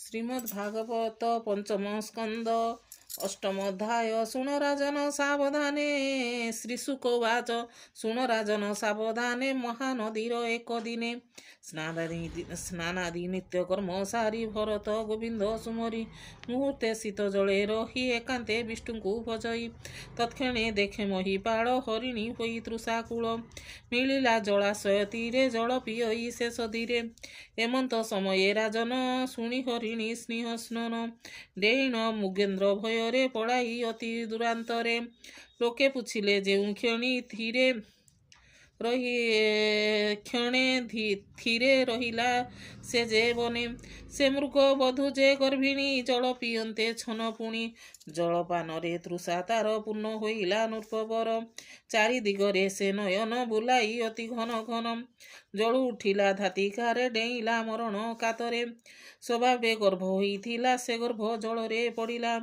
ଶ୍ରୀମଦ୍ଭାଗବତ ପଞ୍ଚମ ସ୍କନ୍ଦ ଅଷ୍ଟମ ଅଧ୍ୟାୟ। ଶୁଣ ରାଜନ ସାବଧାନେ। ଶ୍ରୀଶୁକ ଉବାଚ। ଶୁଣ ରାଜନ ସାବଧାନେ। ମହାନଦୀର ଏକ ଦିନେ ସ୍ନାନାଦି ନିତ୍ୟକର୍ମ ସାରି ଭରତ ଗୋବିନ୍ଦ ସୁମରି ମୁହୂର୍ତ୍ତେ ଶୀତ ଜଳେ ରହି ଏକାନ୍ତେ ବିଷ୍ଣୁଙ୍କୁ ଭଜଇ ତତ୍କ୍ଷଣେ ଦେଖେ ମହିପାଳ ହରିଣୀ ହୋଇ ତୃଷାକୁଳ ମିଳିଲା ଜଳାଶୟ ତୀରେ ଜଳ ପିୟଇ ଶେଷ ଧୀରେ। ଏମନ୍ତ ସମୟେ ରାଜନ ଶୁଣି ହରିଣୀ ସ୍ନେହ ସ୍ନନ ଡେଇଣ ମୁଗେନ୍ଦ୍ର ଭୟରେ ପଳାଇ ଅତି ଦୂରାନ୍ତରେ। ଲୋକେ ପୁଛିଲେ ଯେଉଁ କ୍ଷଣେ ଧୀରେ ରହିଲା ସେ ଯେ ବନେ। ସେ ମୃଗ ବଧୂ ଯେ ଗର୍ଭିଣୀ ଜଳ ପିଅନ୍ତେ ଛନ ପୁଣି ଜଳପାନରେ ତୃଷା ତାର ପୂର୍ଣ୍ଣ ହୋଇଲା ନୃପବର। ଚାରି ଦିଗରେ ସେ ନୟନ ବୁଲାଇ ଅତି ଘନ ଘନ ଜଳୁ ଉଠିଲା ଧାତିକାରେ ଡେଇଁଲା ମରଣ କାତରେ। ସ୍ୱଭାବେ ଗର୍ଭ ହୋଇଥିଲା ସେ ଗର୍ଭ ଜଳରେ ପଡ଼ିଲା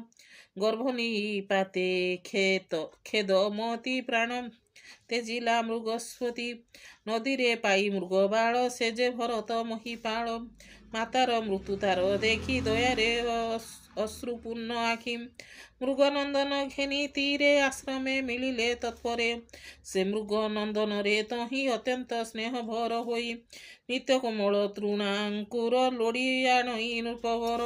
ଗର୍ଭ ନିପାତେ ଖେଦ ମତି ପ୍ରାଣ ତେଜିଲା ମୃଗସ୍ୱତୀ। ନଦୀରେ ପାଇ ମୃଗ ବାଳ ସେ ଯେ ଭରତ ମହିପାଳ ମାତାର ମୃତ୍ୟୁ ତାର ଦେଖି ଦୟାରେ ଅଶ୍ରୁପୂର୍ଣ୍ଣ ଆଖି। ମୃଗନନ୍ଦନ ଘେନି ତୀରେ ଆଶ୍ରମେ ମିଳିଲେ ତତ୍ପରେ ସେ ମୃଗ ନନ୍ଦନରେ ତହିଁ ଅତ୍ୟନ୍ତ ସ୍ନେହ ଭର ହୋଇ ନିତ୍ୟ କୋମଳ ତୃଣାଙ୍କୁର ଲୋଡ଼ି ଆଣଇ ନୃପବର।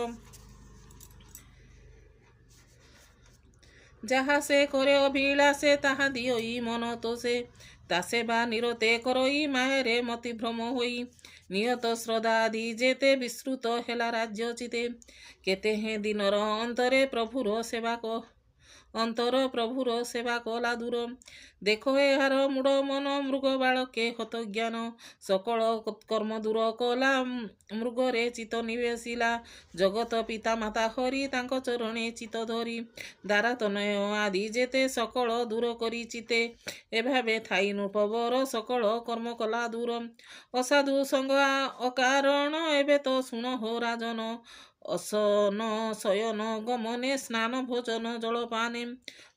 ଯାହା ସେ କରେ ଅଭିଳାଷେ ତାହା ଦିଅଇ ମନ ତୋଷେ ତା ସେବା ନିରତେ କରଇ ମାୟାରେ ମତିଭ୍ରମ ହୋଇ ନିୟତ ଶ୍ରଦ୍ଧା ଆଦି ଯେତେ ବିସ୍ତୃତ ହେଲା ରାଜ୍ୟ ଚିତେ। କେତେ ହେଁ ଦିନର ଅନ୍ତର ପ୍ରଭୁର ସେବା କଲା ଦୂର। ଦେଖ ଏହାର ମୂଢ଼ ମନ ମୃଗ ବାଳକେ ହତ ଜ୍ଞାନ ସକଳ କର୍ମ ଦୂର କଲା ମୃଗରେ ଚିତ ନିବେଶିଲା ଜଗତ ପିତା ମାତା ହରି ତାଙ୍କ ଚରଣେ ଚିତ ଧରି ଦାରା ତନୟ ଆଦି ଯେତେ ସକଳ ଦୂର କରି ଚିତେ। ଏଭାବେ ଥାଇ ନୃପବର ସକଳ କର୍ମ କଲା ଦୂର। ଅସାଧୁ ସଙ୍ଗ ଅକାରଣ ଏବେ ତ ଶୁଣ ହୋ ରାଜନ ଅସନ ଶୟନ ଗମନେ ସ୍ନାନ ଭୋଜନ ଜଳପାନେ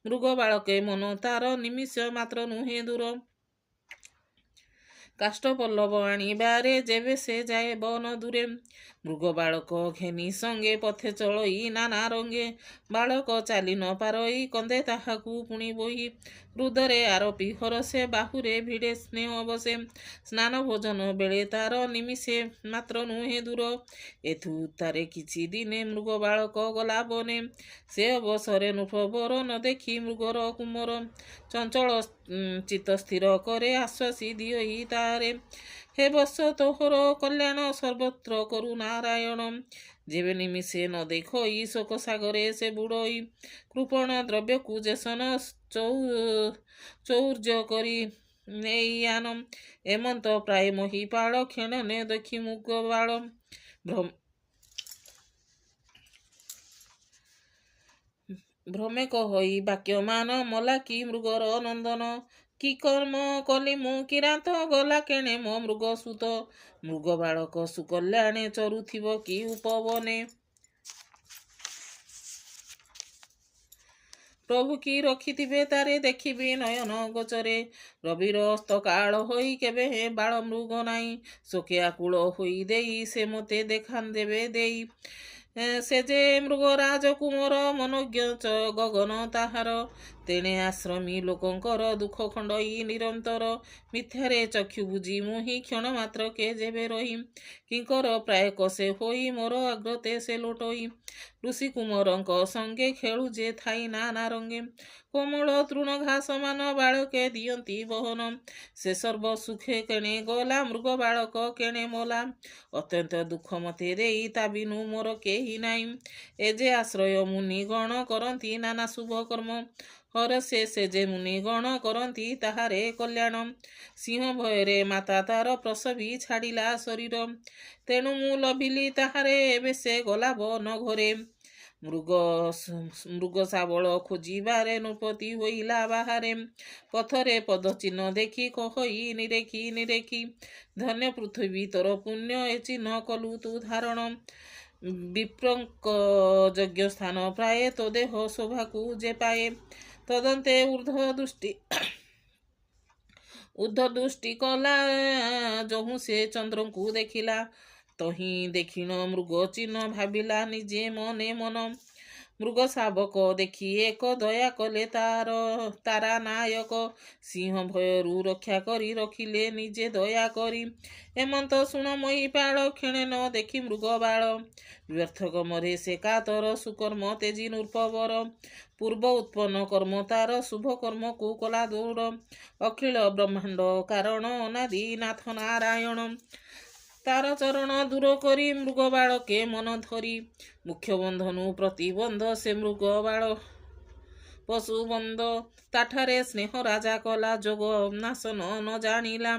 ମୃଗ ବାଳକେ ମନ ତାର ନିମିଷ ମାତ୍ର ନୁହେଁ ଦୂର। କାଷ୍ଠ ପଲ୍ଲବ ଆଣିବାରେ ଯେବେ ସେ ଯାଏ ବନ ଦୂରେ ମୃଗ ବାଳକ ଘେନି ସଙ୍ଗେ ପଥେ ଚଳଇ ନାନା ରଙ୍ଗେ ବାଳକ ଚାଲି ନ ପାରଇ କନ୍ଦେ ତାହାକୁ ପୁଣି ବୋହି ହୃଦରେ ଆରପି ହରଷେ ବାହୁରେ ଭିଡ଼େ ସ୍ନେହ ବସେ। ସ୍ନାନ ଭୋଜନ ବେଳେ ତାର ନିମିଷେ ମାତ୍ର ନୁହେଁ ଦୂର। ଏଥୁ ତାରେ କିଛି ଦିନେ ମୃଗ ବାଳକ ଗଲା ବନେ ସେ ଅବସରେ ନୃପବର ନ ଦେଖି ମୃଗର କୁମର ଚଞ୍ଚଳ ଚିତ୍ତ ସ୍ଥିର କରେ ଆଶ୍ୱାସି ଦିଅଇ ତାରେ ହେ ବତ୍ସ ତୋହର କଲ୍ୟାଣ ସର୍ବତ୍ର କରୁ ନାରାୟଣ। ଯେବେ ନିମିଷେ ନ ଦେଖଇ ଶୋକ ସାଗରେ ସେ ବୁଡ଼ଇ କୃପଣ ଦ୍ରବ୍ୟକୁ ଯେସନ ଚୌର୍ଯ୍ୟ କରି ନେଇ ଆନ। ଏମନ୍ତ ପ୍ରାୟ ମହିପାଳ କ୍ଷଣେ ଦେଖି ମୃଗ ବାଳ ଭ୍ରମେ କହଇ ବାକ୍ୟମାନ ମଲା କି ମୃଗର ନନ୍ଦନ। କି କର୍ମ କଲି ମୁଁ କିରାତ ଗଲା କେଣେ ମୋ ମୃଗ ସୁତ। ମୃଗ ବାଳକ ସୁକଲ୍ୟାଣେ ଚରୁଥିବ କି ଉପବନେ। ପ୍ରଭୁ କି ରଖିଥିବେ ତାରେ ଦେଖିବି ନୟନ ଗୋଚରେ। ରବିର ଅସ୍ତ କାଳ ହୋଇ କେବେ ହେ ବାଳ ମୃଗ ନାହିଁ। ଶୋକେ ଆକୁଳ ହୋଇ ଦେଇ ସେ ମୋତେ ଦେଖା ଦେବେ ଦେଇ। ସେ ଯେ ମୃଗରାଜ କୁମର ମନୋଜ୍ଞ ଗଗନ ତାହାର। ତେଣେ ଆଶ୍ରମୀ ଲୋକଙ୍କର ଦୁଃଖ ଖଣ୍ଡଇ ନିରନ୍ତର। ମିଥ୍ୟାରେ ଚକ୍ଷୁ ବୁଜି ମୁହିଁ କ୍ଷଣ ମାତ୍ରକେ ଯେବେ ରହି କିଙ୍କର ପ୍ରାୟ କଷେ ହୋଇ ମୋର ଆଗ୍ରତେ ସେ ଲୋଟଇ। ଋଷି କୁମରଙ୍କ ସଙ୍ଗେ ଖେଳୁ ଯେ ଥାଇ ନାନା ରଙ୍ଗେ କୋମଳ ତୃଣ ଘାସ ମାନ ବାଳକେ ଦିଅନ୍ତି ବହନ। ସେ ସର୍ବ ସୁଖେ କେଣେ ଗଲା ମୃଗ ବାଳକ କେଣେ ମଲା। ଅତ୍ୟନ୍ତ ଦୁଃଖ ମତେ ଦେଇ ତା ବିନୁ ମୋର କେହି ନାହିଁ। ଏ ଯେ ଆଶ୍ରୟ ମୁନିଗଣ କରନ୍ତି ନାନା ଶୁଭ କର୍ମ ହରଷେ ସେ ଯେ ମୁନିଗଣ କରନ୍ତି ତାହାରେ କଲ୍ୟାଣ। ସିଂହ ଭୟରେ ମାତା ତାର ପ୍ରସବୀ ଛାଡ଼ିଲା ଶରୀର ତେଣୁ ମୁଁ ଲଭିଲି ତାହାରେ ଏବେ ସେ ଗଲା ବନ ଘରେ। ମୃଗ ଶାବଳ ଖୋଜିବାରେ ନୃପତି ହୋଇଲା ବାହାରେ ପଥରେ ପଦ ଚିହ୍ନ ଦେଖି କହଇ ନିରେଖି ଧନ୍ୟ ପୃଥିବୀ ତୋର ପୁଣ୍ୟ ଏ ଚିହ୍ନ କଲୁ ତୁ ଧାରଣ। ବିପ୍ରଙ୍କ ଯଜ୍ଞ ସ୍ଥାନ ପ୍ରାୟ ତୋ ଦେହ ଶୋଭାକୁ ଯେ ପାଏ। ତଦନ୍ତେ ଉର୍ଦ୍ଧ ଦୃଷ୍ଟି କଲା ଯହୁଁ ସେ ଚନ୍ଦ୍ରଙ୍କୁ ଦେଖିଲା ତହିଁ ଦେଖିଣ ମୃଗ ଚିହ୍ନ ଭାବିଲା ନିଜେ ମନେ ମନ। ମୃଗ ଶାବକ ଦେଖି ଏକ ଦୟା କଲେ ତାରା ନାୟକ। ସିଂହ ଭୟରୁ ରକ୍ଷା କରି ରଖିଲେ ନିଜେ ଦୟା କରି। ଏମନ୍ତ ଶୁଣ ମହିପାଳ କ୍ଷଣେ ନ ଦେଖି ମୃଗ ବାଳ। ବ୍ୟର୍ଥ କର୍ମରେ ସେ କାତର ସୁକର୍ମ ତେଜି ନୃପବର। ପୂର୍ବ ଉତ୍ପନ୍ନ କର୍ମ ତାର ଶୁଭ କର୍ମକୁ କଲା ଦୌଡ଼। ଅଖିଳ ବ୍ରହ୍ମାଣ୍ଡ କାରଣ ଅନାଦି ନାଥ ନାରାୟଣ। ତାର ଚରଣ ଦୂର କରି ମୃଗ ବାଳକେ ମନ ଧରି। ମୁଖ୍ୟ ବନ୍ଧନୁ ପ୍ରତିବନ୍ଧ ସେ ମୃଗ ବାଳ ପଶୁ ବନ୍ଧ। ତାଠାରେ ସ୍ନେହ ରାଜା କଲା ଯୋଗ ନାଶନ ନ ଜାଣିଲା।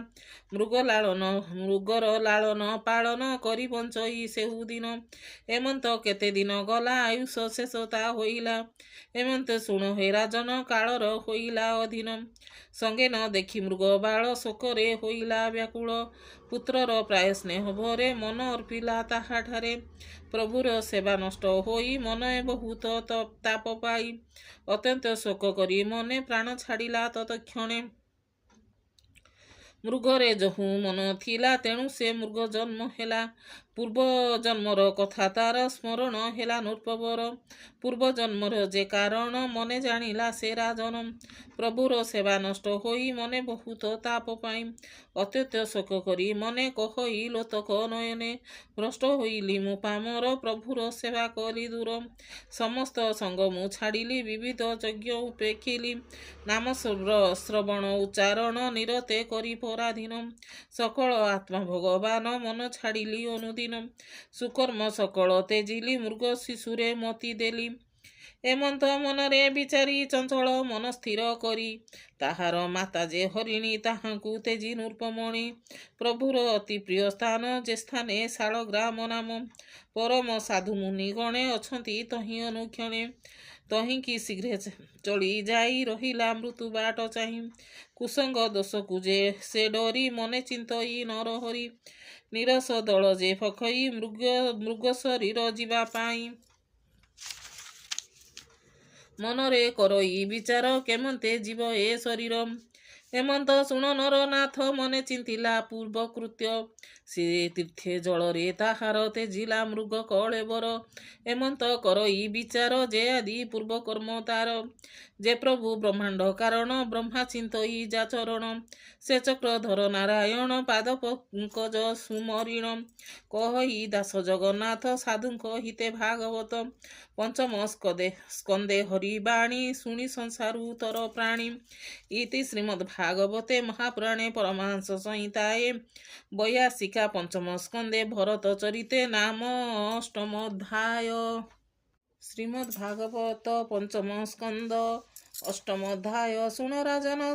ମୃଗର ଲାଳନ ପାଳନ କରି ବଞ୍ଚଇ ସେହୁଦିନ। ଏମନ୍ତ କେତେ ଦିନ ଗଲା ଆୟୁଷ ଶେଷ ତା ହୋଇଲା। ଏମନ୍ତ ଶୁଣ ହେ ରାଜନ କାଳର ହୋଇଲା ଅଧୀନ। ସଙ୍ଗେ ନ ଦେଖି ମୃଗ ବାଳ ଶୋକରେ ହୋଇଲା ବ୍ୟାକୁଳ। ପୁତ୍ରର ପ୍ରାୟ ସ୍ନେହ ଭରେ ମନ ଅର୍ପିଲା ତାହାଠାରେ। ପ୍ରଭୁର ସେବା ନଷ୍ଟ ହୋଇ ମନେ ବହୁତ ତାପ ପାଇ। ଅତ୍ୟନ୍ତ ଶୋକ କରି ମନେ ପ୍ରାଣ ଛାଡ଼ିଲା ତତକ୍ଷଣେ। ମୃଗରେ ଯହୁ ମନ ଥିଲା ତେଣୁ ସେ ମୃଗ ଜନ୍ମ ହେଲା। ପୂର୍ବ ଜନ୍ମର କଥା ତାର ସ୍ମରଣ ହେଲା ନୃପବର। ପୂର୍ବ ଜନ୍ମର ଯେ କାରଣ ମନେ ଜାଣିଲା ସେ ରାଜନ। ପ୍ରଭୁର ସେବା ନଷ୍ଟ ହୋଇ ମନେ ବହୁତ ତାପ ପାଇ। ଅତ୍ୟନ୍ତ ଶୋକ କରି ମନେ କହଇ ଲୋତକ ନୟନେ। ଭ୍ରଷ୍ଟ ହୋଇଲି ମୁଁ ପାମର ପ୍ରଭୁର ସେବା କରି ଦୂର। ସମସ୍ତ ସଙ୍ଗ ମୁଁ ଛାଡ଼ିଲି ବିବିଧ ଯଜ୍ଞ ଉପେଖିଲି। ନାମ ଶ୍ରବଣ ଉଚ୍ଚାରଣ ନିରତେ କରି ପରାଧୀନ। ସକଳ ଆତ୍ମା ଭଗବାନ ମନ ଛାଡ଼ିଲି ଅନୁଦିନ। ସୁକର୍ମ ସକଳ ତେଜିଲି ମୃଗ ଶିଶୁରେ ମତି ଦେଲି। ଏମନ୍ତ ମନରେ ବିଚାରି ଚଞ୍ଚଳ ମନ ସ୍ଥିର କରି। ତାହାର ମାତା ଯେ ହରିଣୀ ତାହାଙ୍କୁ ତେଜି ନୃପମଣି। ପ୍ରଭୁର ଅତି ପ୍ରିୟ ସ୍ଥାନ ଯେ ସ୍ଥାନେ ଶାଳଗ୍ରାମ ନାମ। ପରମ ସାଧୁ ମୁନି ଗଣେ ଅଛନ୍ତି ତହିଁ ଅନୁକ୍ଷଣେ। ତହିଁକି ଶୀଘ୍ରେ ଚଳି ଯାଇ ରହିଲା ମୃତ୍ୟୁ ବାଟ ଚାହିଁ। କୁସଙ୍ଗ ଦୋଷକୁ ଯେ ସେ ଡରି ମନେ ଚିନ୍ତଇ ନରହରି। ନିରସ ଦଳ ଯେ ଫକଇ ମୃଗ ଶରୀର ଯିବା ପାଇଁ। ମନରେ କରଇ ବିଚାର କେମନ୍ତେ ଯିବ ଏ ଶରୀର। ଏମନ୍ତ ଶୁଣ ନର ନାଥ ମନେ ଚିନ୍ତିଲା ପୂର୍ବ କୃତ୍ୟ। ସେ ତୀର୍ଥେ ଜଳରେ ତାହାର ତେଜିଲା ମୃଗ କଳେବର। ଏମନ୍ତ କରଇ ବିଚାର ଯେ ଆଦି ପୂର୍ବ କର୍ମ ତାର। ଯେ ପ୍ରଭୁ ବ୍ରହ୍ମାଣ୍ଡ କାରଣ ବ୍ରହ୍ମା ଚିନ୍ତଇ ଯାଚରଣ। ସେ ଚକ୍ରଧର ନାରାୟଣ ପାଦ ପଙ୍କଜ ସୁମରିଣ। କହଇ ଦାସ ଜଗନ୍ନାଥ ସାଧୁଙ୍କ ହିତେ ଭାଗବତ। ପଞ୍ଚମ ସ୍କନ୍ଧେ ହରି ବାଣୀ ଶୁଣି ସଂସାରୁ ତର ପ୍ରାଣୀ। ଇତି ଶ୍ରୀମଦ୍ ଭାଗବତେ ମହାପୁରାଣେ ପରମହଂସ ସଂହିତାଏ 82 ପଞ୍ଚମ ସ୍କନ୍ଧେ ଭରତ ଚରିତେ ନାମ ଅଷ୍ଟମୋଧ୍ୟାୟ। ଶ୍ରୀମଦ୍ ଭାଗବତ ପଞ୍ଚମ ସ୍କନ୍ଧ ଅଷ୍ଟମ ଅଧ୍ୟାୟ। ଶୁଣ ରାଜନ